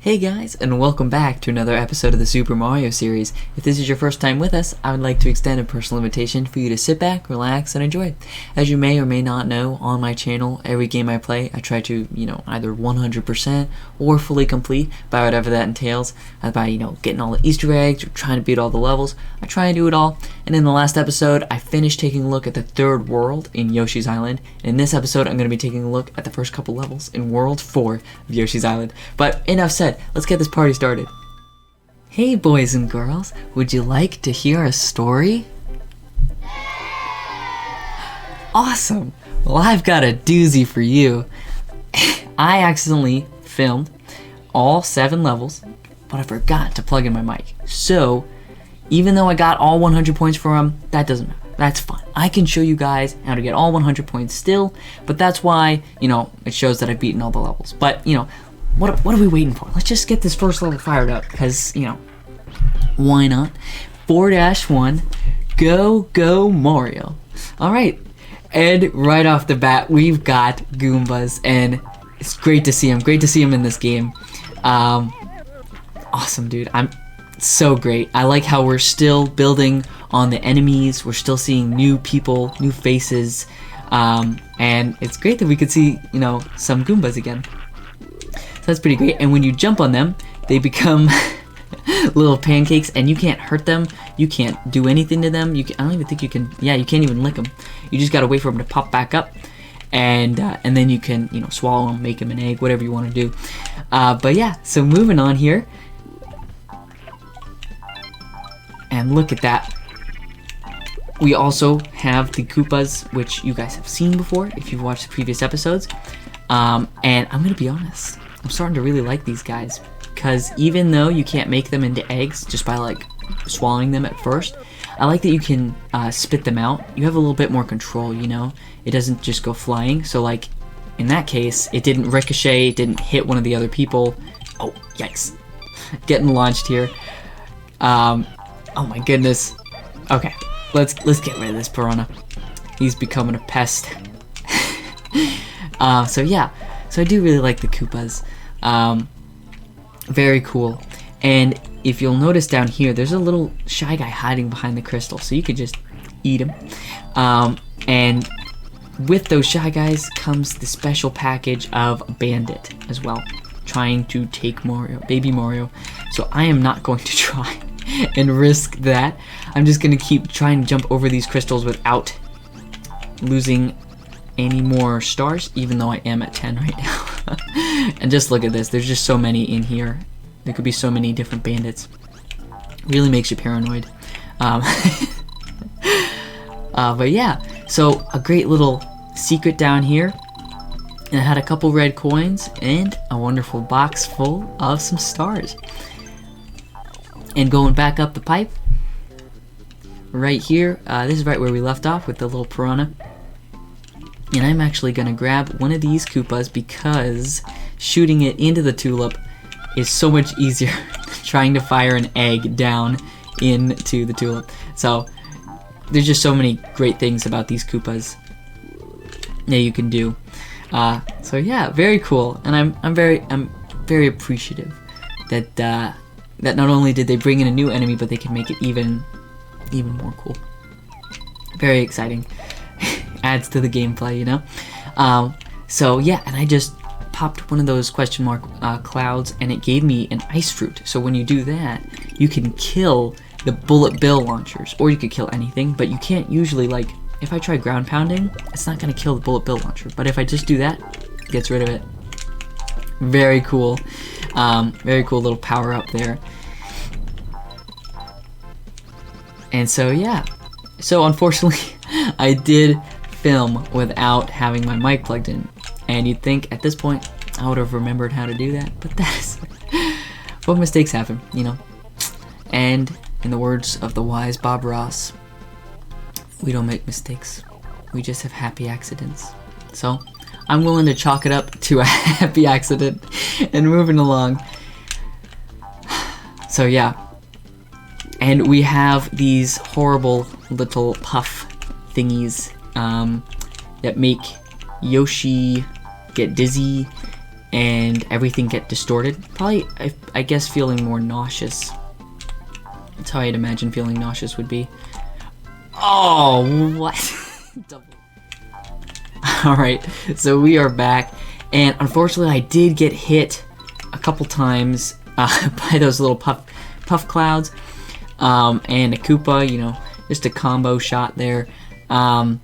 Hey guys, and welcome back to another episode of the Super Mario series. If this is your first time with us, I would like to extend a personal invitation for you to sit back, relax, and enjoy. As you may or may not know, on my channel, every game I play, I try to, either 100% or fully complete by whatever that entails. By, getting all the Easter eggs or trying to beat all the levels. I try and do it all. And in the last episode, I finished taking a look at the third world in Yoshi's Island. And in this episode, I'm going to be taking a look at the first couple levels in World 4 of Yoshi's Island. But enough said. Let's get this party started. Hey boys and girls, would you like to hear a story? Awesome! Well, I've got a doozy for you. I accidentally filmed all 7 levels, but I forgot to plug in my mic. So, even though I got all 100 points for them, that doesn't matter. That's fine. I can show you guys how to get all 100 points still, but that's why, it shows that I've beaten all the levels. But, what are we waiting for? Let's just get this first level fired up, because, why not? 4-1, go Mario. Alright, and right off the bat, we've got Goombas, and it's great to see him. Great to see him in this game. Awesome, dude. So great. I like how we're still building on the enemies. We're still seeing new people, new faces, and it's great that we could see, some Goombas again. So that's pretty great. And when you jump on them, they become little pancakes, and you can't hurt them. You can't do anything to them. I don't even think you can. Yeah, you can't even lick them. You just gotta wait for them to pop back up, and then you can swallow them, make them an egg, whatever you want to do. But yeah, so moving on here, and look at that. We also have the Koopas, which you guys have seen before if you've watched the previous episodes. And I'm gonna be honest. I'm starting to really like these guys, because even though you can't make them into eggs just by swallowing them at first, I like that you can spit them out. You have a little bit more control, it doesn't just go flying. So in that case, it didn't ricochet, it didn't hit one of the other people. Oh, yikes. Getting launched here. Oh my goodness. Okay, let's get rid of this piranha. He's becoming a pest. So yeah. So I do really like the Koopas. Very cool. And if you'll notice down here, there's a little shy guy hiding behind the crystal, so you could just eat him. And with those shy guys comes the special package of Bandit as well, trying to take baby Mario. So I am not going to try and risk that. I'm just going to keep trying to jump over these crystals without losing any more stars, even though I am at 10 right now. And just look at this, there's just so many in here. There could be so many different bandits. Really makes you paranoid. But yeah, so a great little secret down here, and it had a couple red coins and a wonderful box full of some stars. And going back up the pipe, right here, this is right where we left off with the little piranha. And I'm actually going to grab one of these Koopas, because shooting it into the tulip is so much easier than trying to fire an egg down into the tulip. So there's just so many great things about these Koopas that you can do. So yeah, very cool. And I'm very appreciative that that not only did they bring in a new enemy, but they can make it even more cool. Very exciting. Adds to the gameplay, so yeah, and I just popped one of those question mark clouds, and it gave me an ice fruit. So when you do that, you can kill the bullet bill launchers, or you could kill anything, but you can't usually, if I try ground pounding, it's not gonna kill the bullet bill launcher, but if I just do that, it gets rid of it. Very cool. Very cool little power up there. And so yeah, so unfortunately I did film without having my mic plugged in, and you'd think at this point I would have remembered how to do that, but that's what mistakes happen, And in the words of the wise Bob Ross, we don't make mistakes, we just have happy accidents. So I'm willing to chalk it up to a happy accident and moving along. So yeah, and we have these horrible little puff thingies that make Yoshi get dizzy and everything get distorted. Probably, I guess, feeling more nauseous. That's how I'd imagine feeling nauseous would be. Oh, what? Alright, so we are back, and unfortunately I did get hit a couple times by those little puff clouds, and a Koopa, you know, just a combo shot there. But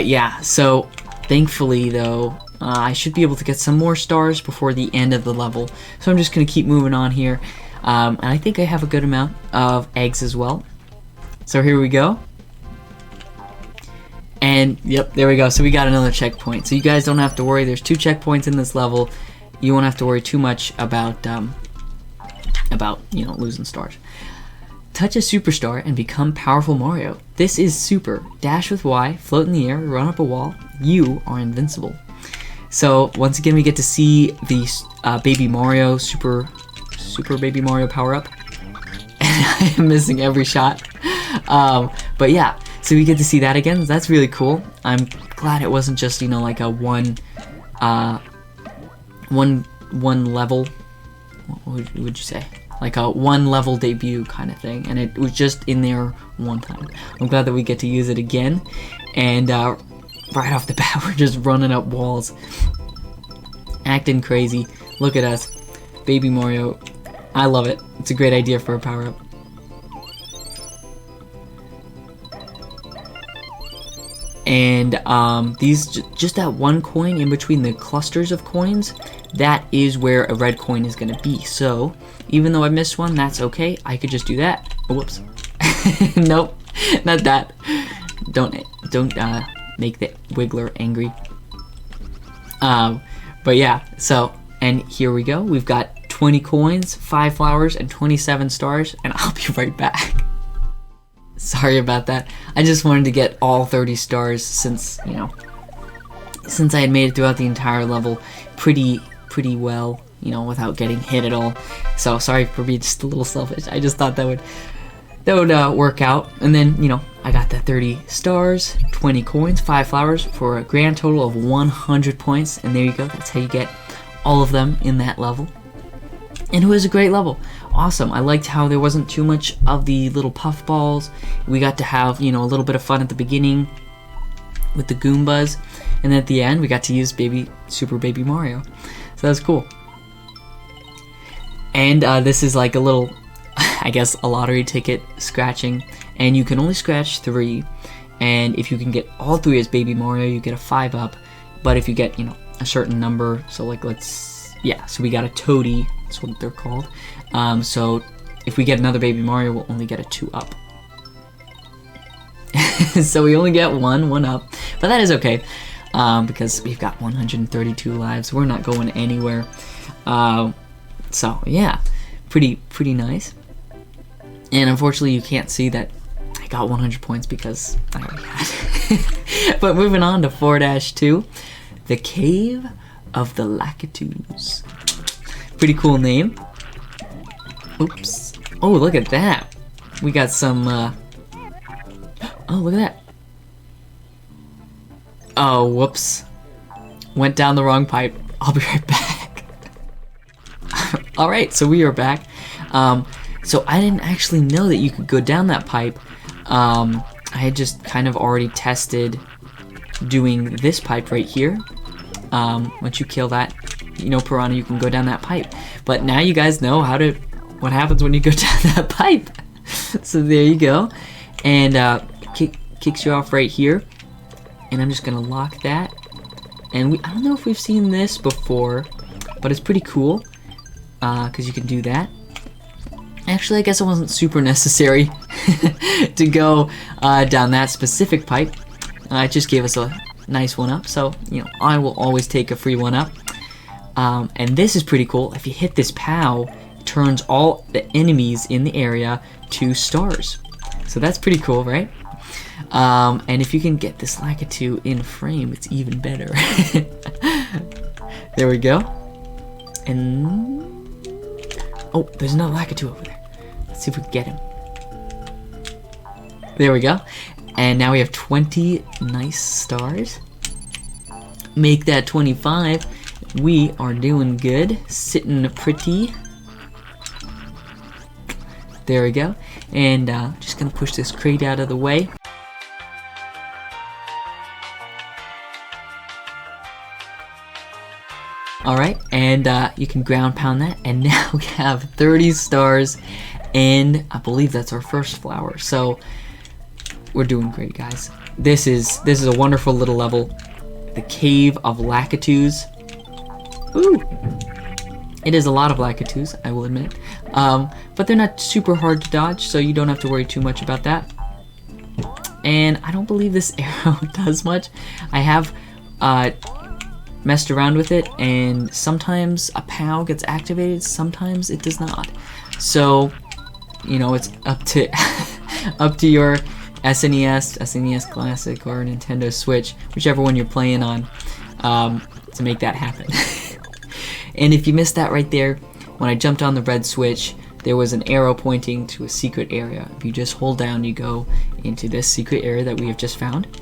yeah, so thankfully though, I should be able to get some more stars before the end of the level. So I'm just going to keep moving on here, and I think I have a good amount of eggs as well. So here we go. And yep, there we go. So we got another checkpoint. So you guys don't have to worry. There's 2 checkpoints in this level. You won't have to worry too much about you know, losing stars. Touch a superstar and become powerful Mario. This is super. Dash with Y, float in the air, run up a wall. You are invincible. So once again, we get to see the Baby Mario super Baby Mario power up. And I am missing every shot. But yeah. So we get to see that again. That's really cool. I'm glad it wasn't just, you know, like a one level. What would you say? Like a one level debut kind of thing, and it was just in there one time. I'm glad that we get to use it again, and right off the bat, we're just running up walls, acting crazy. Look at us, Baby Mario. I love it. It's a great idea for a power up. And just that one coin in between the clusters of coins, that is where a red coin is going to be. So even though I missed one, that's okay. I could just do that. Oh, whoops. Nope, not that. Don't make the Wiggler angry. But yeah, so, and here we go. We've got 20 coins, 5 flowers, and 27 stars, and I'll be right back. Sorry about that. I just wanted to get all 30 stars since, you know, since I had made it throughout the entire level pretty well, you know, without getting hit at all. So sorry for being just a little selfish. I just thought that would work out. And then, you know, I got the 30 stars, 20 coins, 5 flowers for a grand total of 100 points. And there you go. That's how you get all of them in that level. And it was a great level. Awesome. I liked how there wasn't too much of the little puff balls. We got to have, you know, a little bit of fun at the beginning with the Goombas, and at the end we got to use Super Baby Mario. So that's cool. And this is like a little, I guess, a lottery ticket scratching, and you can only scratch 3, and if you can get all 3 as Baby Mario, you get a 5-up. But if you get, you know, a certain number, so like so we got a Toadie, that's what they're called. So if we get another Baby Mario, we'll only get a 2-up. So we only get one up, but that is okay, because we've got 132 lives. We're not going anywhere. So yeah, pretty nice. And unfortunately, you can't see that I got 100 points because I already had. But moving on to 4-2, the Cave of the Lakitus. Pretty cool name. Oops. Oh, look at that. We got some, oh, look at that. Oh, whoops. Went down the wrong pipe. I'll be right back. Alright, so we are back. So I didn't actually know that you could go down that pipe. I had just kind of already tested doing this pipe right here. Once you kill that, you know, piranha, you can go down that pipe. But now you guys know what happens when you go down that pipe. So there you go. And kicks you off right here. And I'm just gonna lock that. And I don't know if we've seen this before, but it's pretty cool, because you can do that. Actually, I guess it wasn't super necessary to go down that specific pipe. It just gave us a nice 1-up, so, you know, I will always take a free 1-up. And this is pretty cool. If you hit this POW, it turns all the enemies in the area to stars. So that's pretty cool, right? And if you can get this Lakitu in frame, it's even better. There we go. And oh, there's another Lakitu over there. Let's see if we can get him. There we go. And now we have 20 nice stars. Make that 25, we are doing good, sitting pretty. There we go. And just gonna push this crate out of the way. Alright, and you can ground pound that, and now we have 30 stars, and I believe that's our first flower. So we're doing great, guys. This is a wonderful little level. The Cave of Lakitus. Ooh! It is a lot of Lakitus, I will admit. But they're not super hard to dodge, so you don't have to worry too much about that. And I don't believe this arrow does much. I have messed around with it, and sometimes a POW gets activated, sometimes it does not. So, you know, it's up to up to your SNES Classic, or Nintendo Switch, whichever one you're playing on, to make that happen. And if you missed that right there, when I jumped on the red switch, there was an arrow pointing to a secret area. If you just hold down, you go into this secret area that we have just found.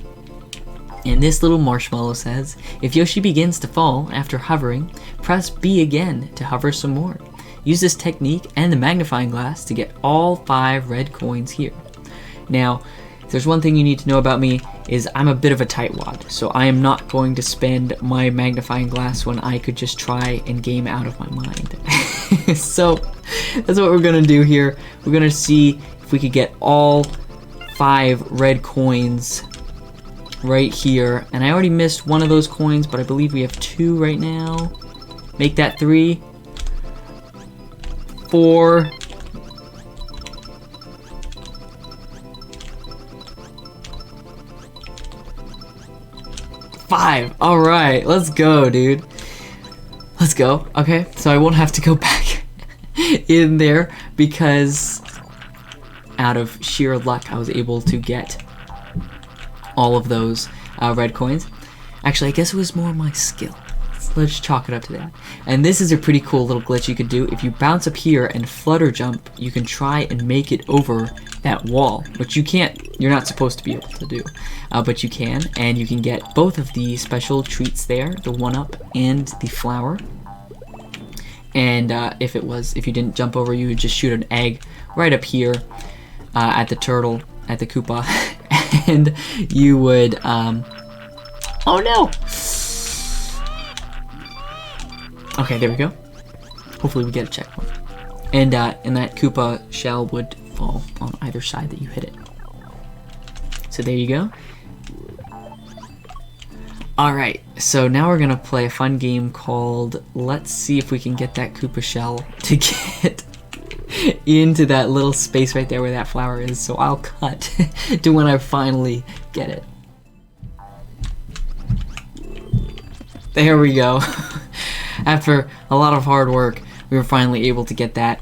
And this little marshmallow says, if Yoshi begins to fall after hovering, press B again to hover some more. Use this technique and the magnifying glass to get all 5 red coins here. Now, if there's one thing you need to know about me, is I'm a bit of a tightwad, so I am not going to spend my magnifying glass when I could just try and game out of my mind. So, that's what we're gonna do here. We're gonna see if we could get all 5 red coins right here, and I already missed one of those coins, but I believe we have 2 right now. Make that 3, 4, 5. All right, let's go, dude. Let's go. Okay, so I won't have to go back in there because out of sheer luck, I was able to get all of those red coins. Actually, I guess it was more my skill. Let's chalk it up to that. And this is a pretty cool little glitch you could do. If you bounce up here and flutter jump, you can try and make it over that wall, which you can't, you're not supposed to be able to do, but you can, and you can get both of the special treats there, the 1-up and the flower. And if you didn't jump over, you would just shoot an egg right up here at the turtle, at the Koopa, and you would, oh no! Okay, there we go. Hopefully we get a checkpoint. And that Koopa shell would fall on either side that you hit it. So there you go. Alright, so now we're gonna play a fun game called, let's see if we can get that Koopa shell to get into that little space right there where that flower is. So I'll cut to when I finally get it. There we go. After a lot of hard work, we were finally able to get that.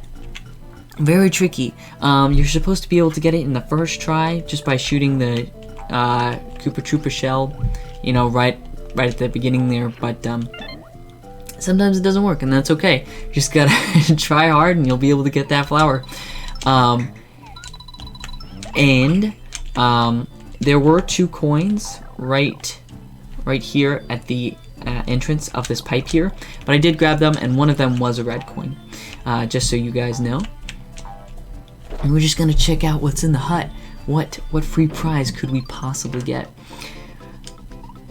Very tricky. You're supposed to be able to get it in the first try just by shooting the Koopa Troopa shell, you know, right at the beginning there, but sometimes it doesn't work, and that's okay. You just gotta try hard and you'll be able to get that flower. There were 2 coins right here at the entrance of this pipe here, but I did grab them, and one of them was a red coin, just so you guys know. And we're just gonna check out what's in the hut. What free prize could we possibly get?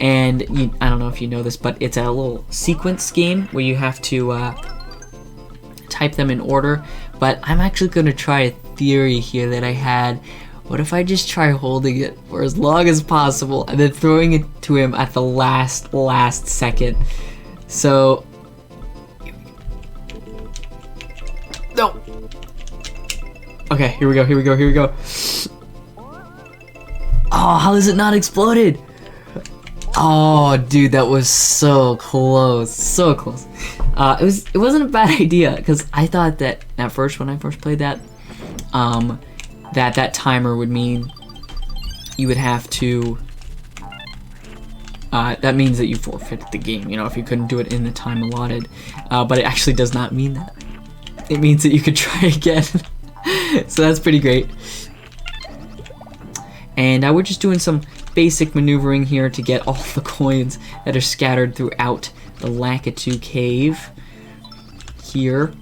And I don't know if you know this, but it's a little sequence game where you have to type them in order. But I'm actually gonna try a theory here that I had. What if I just try holding it for as long as possible and then throwing it to him at the last second? So, no. Okay, here we go. Oh, how is it not exploded? Oh, dude, that was so close, It wasn't a bad idea, because I thought that at first, when I first played that, that timer would mean you would have to, that means that you forfeited the game, you know, if you couldn't do it in the time allotted, but it actually does not mean that. It means that you could try again, so that's pretty great. And we're just doing some basic maneuvering here to get all the coins that are scattered throughout the Lakitu cave here.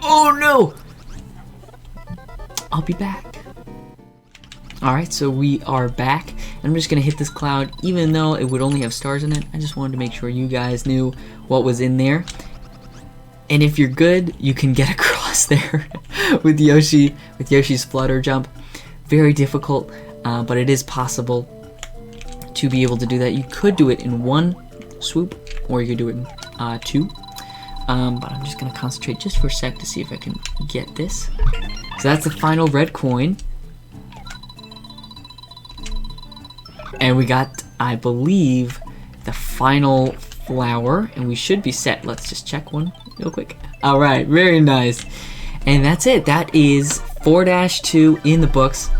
Oh no! I'll be back. Alright, so we are back. I'm just gonna hit this cloud, even though it would only have stars in it. I just wanted to make sure you guys knew what was in there. And if you're good, you can get across there with Yoshi, with Yoshi's flutter jump. Very difficult, but it is possible to be able to do that. You could do it in one swoop, or you could do it in two. But I'm just gonna concentrate just for a sec to see if I can get this. So that's the final red coin. And we got, I believe, the final flower, and we should be set. Let's just check one real quick. All right, very nice. And that's it. That is 4-2 in the books,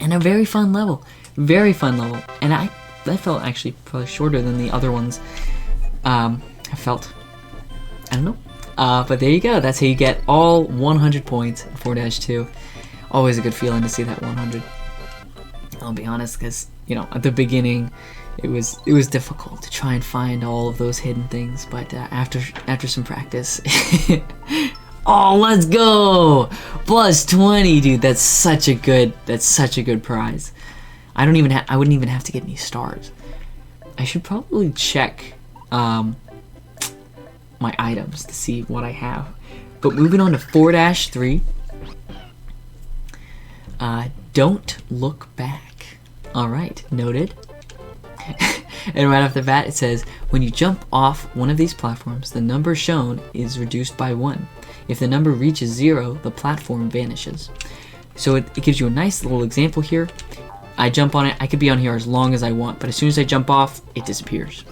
and a very fun level. Very fun level. And I felt actually probably shorter than the other ones. I felt, I don't know. But there you go. That's how you get all 100 points in 4-2. Always a good feeling to see that 100. I'll be honest, because you know, at the beginning, it was difficult to try and find all of those hidden things. But after some practice, oh, let's go! Plus 20, dude. That's such a good prize. I wouldn't even have to get any stars. I should probably check my items to see what I have. But moving on to 4-3. Don't look back. Alright, noted. And right off the bat it says, when you jump off one of these platforms, the number shown is reduced by 1. If the number reaches 0, the platform vanishes. So it gives you a nice little example here. I jump on it, I could be on here as long as I want, but as soon as I jump off, it disappears.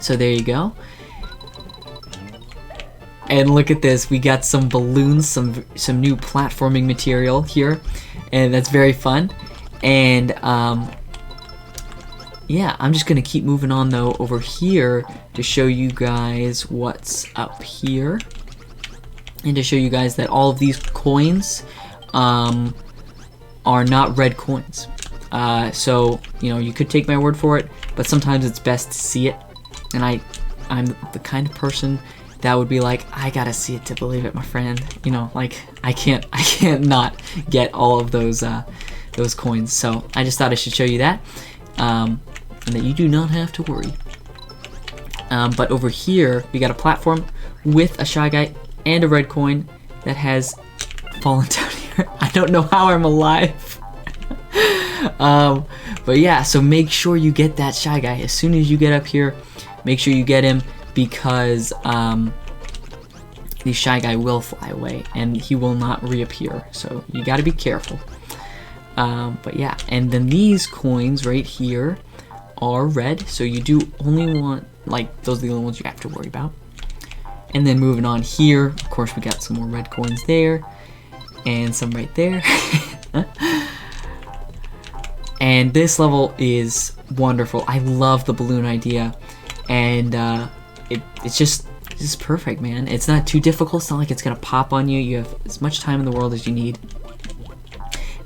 So there you go. And look at this, we got some balloons, some new platforming material here, and that's very fun. And yeah, I'm just gonna keep moving on though over here to show you guys what's up here, and to show you guys that all of these coins are not red coins. So you know, you could take my word for it, but sometimes it's best to see it. And I'm the kind of person that would be like, I gotta see it to believe it, my friend. You know, like I can't not get all of those coins. So I just thought I should show you that, and that you do not have to worry. But over here we got a platform with a Shy Guy and a red coin that has fallen down here. I don't know how I'm alive. But yeah, so make sure you get that Shy Guy as soon as you get up here. Make sure you get him, because the Shy Guy will fly away and he will not reappear, so you got to be careful. But yeah, and then these coins right here are red, so you do only want, like, those are the only ones you have to worry about. And then moving on here, of course we got some more red coins there, and some right there. And this level is wonderful. I love the balloon idea, and it's just perfect, man. It's not too difficult. It's not like it's gonna pop on you. You have as much time in the world as you need.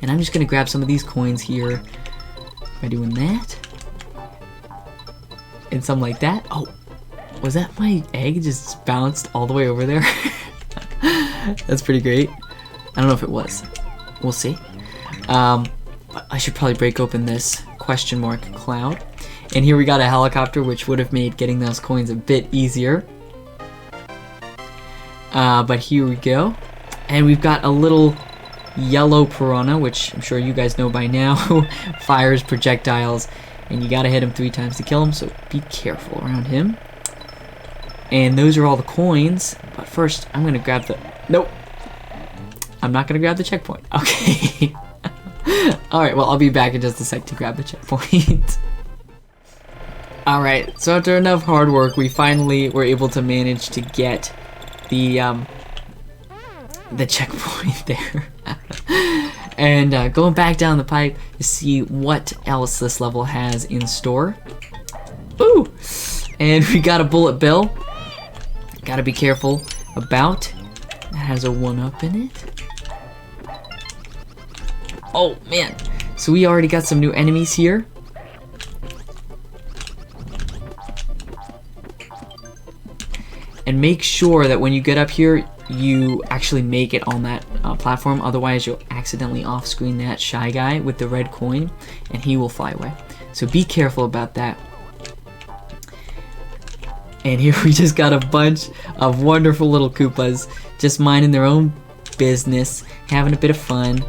And I'm just gonna grab some of these coins here by doing that, and some like that. Oh, was that my egg just bounced all the way over there? That's pretty great. I don't know if it was. We'll see. I should probably break open this question mark cloud. And here we got a helicopter, which would have made getting those coins a bit easier. But here we go. And we've got a little yellow piranha, which I'm sure you guys know by now, fires projectiles, and you gotta hit him 3 times to kill him, so be careful around him. And those are all the coins, but first I'm gonna grab the... Nope! I'm not gonna grab the checkpoint. Okay. Alright, well, I'll be back in just a sec to grab the checkpoint. Alright, so after enough hard work, we finally were able to manage to get the checkpoint there. And going back down the pipe to see what else this level has in store. Ooh! And we got a bullet bill. Gotta be careful about. It has a 1-up in it. Oh man, so we already got some new enemies here. And make sure that when you get up here, you actually make it on that platform. Otherwise, you'll accidentally off-screen that Shy Guy with the red coin, and he will fly away. So be careful about that. And here we just got a bunch of wonderful little Koopas just minding their own business, having a bit of fun.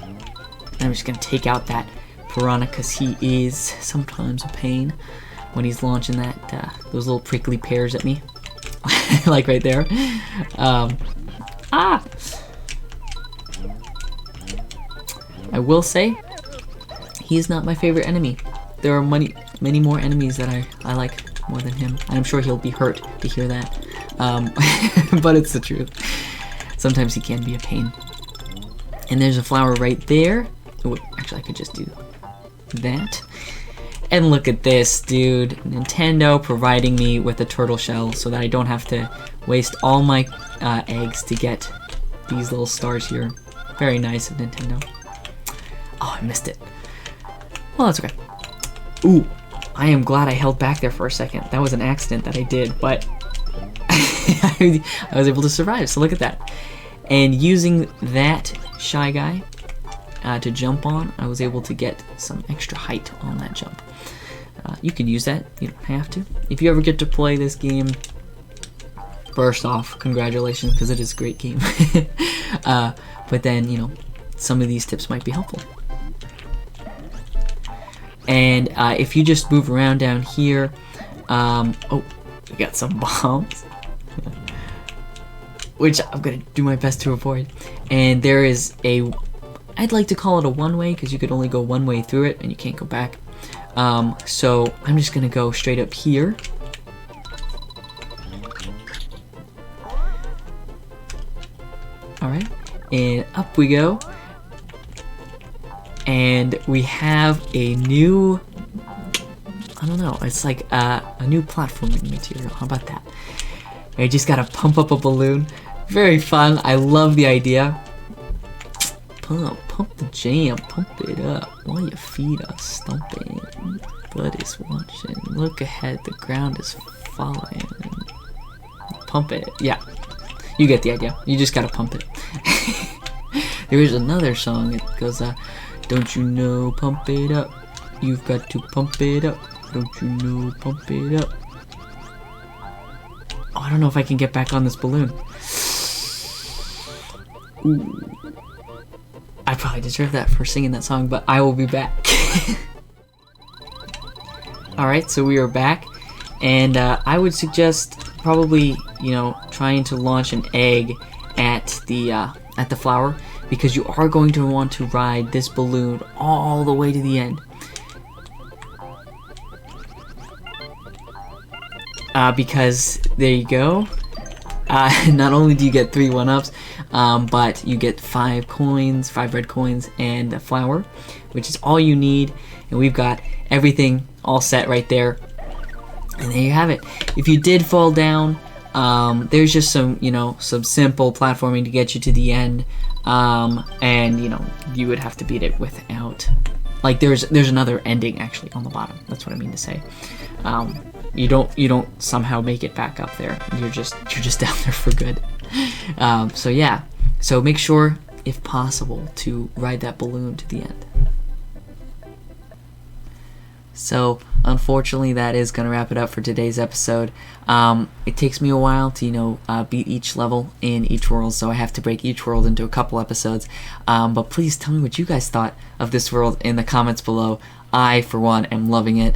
And I'm just gonna take out that piranha because he is sometimes a pain when he's launching that those little prickly pears at me. Like right there. I will say, he is not my favorite enemy. There are many more enemies that I like more than him. And I'm sure he'll be hurt to hear that. But it's the truth. Sometimes he can be a pain. And there's a flower right there. Oh, actually, I could just do that. And look at this, dude. Nintendo providing me with a turtle shell so that I don't have to waste all my eggs to get these little stars here. Very nice of Nintendo. Oh, I missed it. Well, that's okay. Ooh, I am glad I held back there for a second. That was an accident that I did, but I was able to survive, so look at that. And using that Shy Guy to jump on, I was able to get some extra height on that jump. You can use that, you don't have to. If you ever get to play this game, first off, congratulations, because it is a great game. But then, you know, some of these tips might be helpful. And if you just move around down here, oh, we got some bombs, which I'm gonna do my best to avoid. And there is I'd like to call it a one-way because you could only go one way through it and you can't go back. So I'm just gonna go straight up here. Alright, and up we go. And we have a new, I don't know, it's like a new platforming material. How about that? I just gotta pump up a balloon. Very fun. I love the idea. Pump the jam, pump it up while your feet are stomping. Buddy's watching. Look ahead, the ground is falling. Pump it. Yeah, you get the idea. You just gotta pump it. There is another song. It goes, don't you know, pump it up. You've got to pump it up. Don't you know, pump it up. Oh, I don't know if I can get back on this balloon. Ooh. I probably deserve that for singing that song, but I will be back. Alright, so we are back. And I would suggest probably, you know, trying to launch an egg at the flower, because you are going to want to ride this balloon all the way to the end. Because there you go. Not only do you get 3 1-ups, but you get 5 coins, 5 red coins, and a flower, which is all you need. And we've got everything all set right there. And there you have it. If you did fall down, there's just some, you know, some simple platforming to get you to the end. And you know, you would have to beat it without, like, there's another ending actually on the bottom. That's what I mean to say. You don't somehow make it back up there. You're just down there for good. So yeah. So make sure, if possible, to ride that balloon to the end. So unfortunately, that is gonna wrap it up for today's episode. It takes me a while to, you know, beat each level in each world, so I have to break each world into a couple episodes. But please tell me what you guys thought of this world in the comments below. I, for one, am loving it.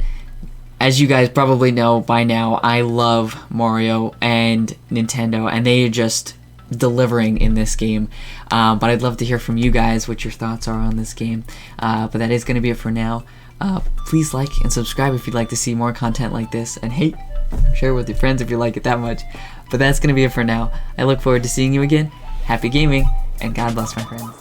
As you guys probably know by now, I love Mario and Nintendo, and they are just delivering in this game. But I'd love to hear from you guys what your thoughts are on this game. But that is going to be it for now. Please like and subscribe if you'd like to see more content like this, and hey, share with your friends if you like it that much. But that's going to be it for now. I look forward to seeing you again. Happy gaming, and God bless, my friends.